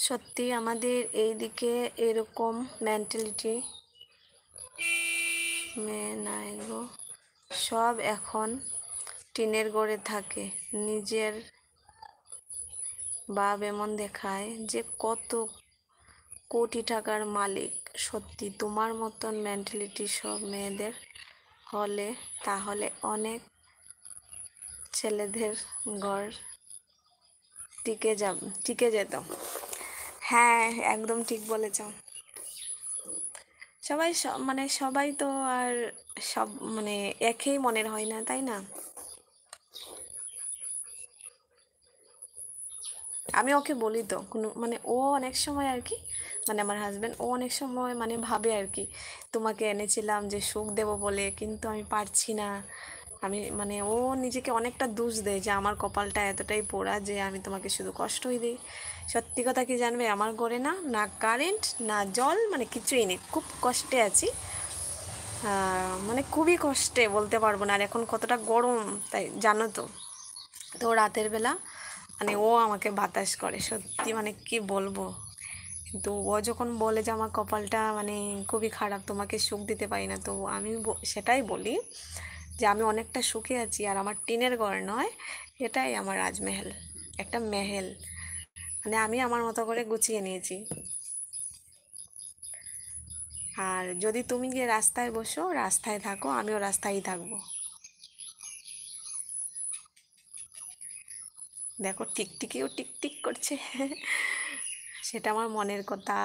সত্যি আমাদের এইদিকে এরকম মেন্টালিটি মেয়ে নাই গো, সব এখন টিনের ঘরে থাকে। নিজের বাপ এমন দেখায় যে কত কোটি টাকার মালিক। সত্যি তোমার মতন মেন্টালিটি সব মেয়েদের হলে তাহলে অনেক ছেলেদের ঘর টিকে যেত। হ্যাঁ, একদম ঠিক বলেছ। মানে সবাই তো আর সব মানে একই মনের হয় না, তাই না? আমি ওকে বলি তো কোনো মানে ও অনেক সময় আর কি, মানে আমার হাজব্যান্ড ও অনেক সময় মানে ভাবে আর কি, তোমাকে এনেছিলাম যে সুখ দেব বলে, কিন্তু আমি পারছি না। আমি মানে ও নিজেকে অনেকটা দোষ দেয় যে আমার কপালটা এতটাই পোড়া যে আমি তোমাকে শুধু কষ্টই দিই। সত্যি কথা কি জানবে, আমার ঘরে না না কারেন্ট না জল, মানে কিছুই নেই, খুব কষ্টে আছি। মানে খুবই কষ্টে বলতে পারবো না। আর এখন কতটা গরম তাই জানো তো। তো রাতের বেলা মানে ও আমাকে বাতাস করে, সত্যি মানে কি বলবো। কিন্তু ও যখন বলে যে আমার কপালটা মানে খুবই খারাপ, তোমাকে সুখ দিতে পারি না, তো আমি সেটাই বলি যে আমি অনেকটা সুখে আছি। আর আমার টিনের ঘর নয়, এটাই আমার রাজমহল, একটা মেহেল। মানে আমি আমার মতো করে গুছিয়ে নিয়েছি। আর যদি তুমি গিয়ে রাস্তায় বসো, রাস্তায় থাকো, আমিও রাস্তায়ই থাকবো। দেখো টিকটিকিও টিকটিক করছে। সেটা আমার মনের কথা,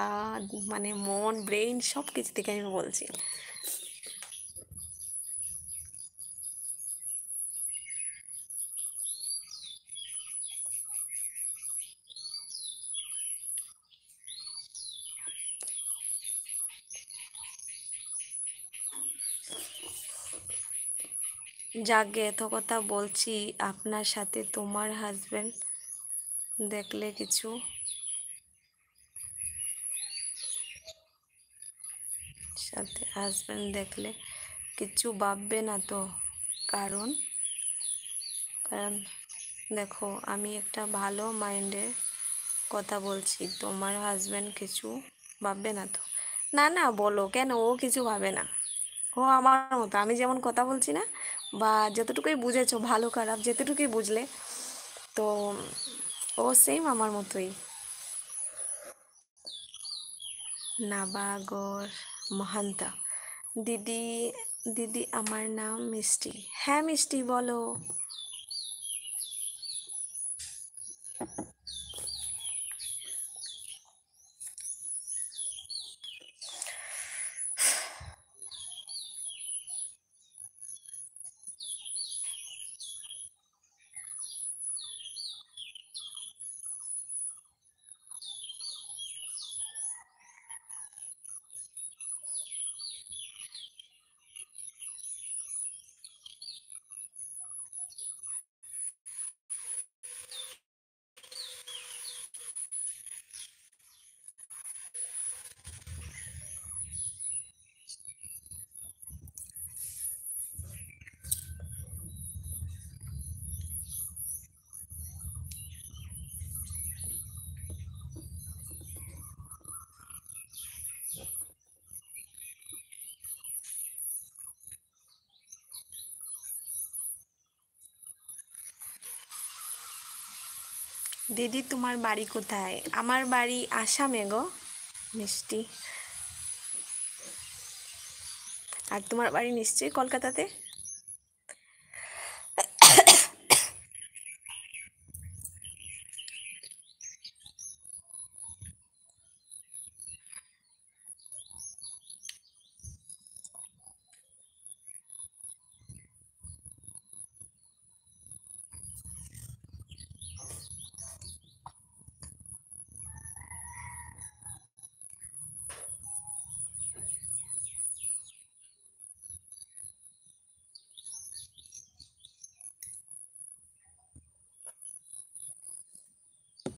মানে মন ব্রেইন সব কিছু থেকে আমি বলছি। যাকে এত কথা বলছি, আপনার সাথে তোমার হাজবেন্ড দেখলে কিছু সাথে হাজবেন্ড দেখলে কিছু ভাববে না তো? কারণ কারণ দেখো, আমি একটা ভালো মাইন্ডের কথা বলছি, তোমার হাজবেন্ড কিছু ভাববে না তো? না না, বলো কেন ও কিছু ভাবে না? ও আমার মতো, আমি যেমন কথা বলছি না, বা যতটুকুই বুঝেছো ভালো খারাপ যেতটুকুই বুঝলে, তো ও সেম আমার মতোই। নাবাগর মহান্তা। দিদি, দিদি আমার নাম মিষ্টি। হ্যাঁ মিষ্টি, বলো। দিদি তোমার বাড়ি কোথায়? আমার বাড়ি আসামে গো মিষ্টি। আর তোমার বাড়ি নিশ্চয়ই কলকাতাতে।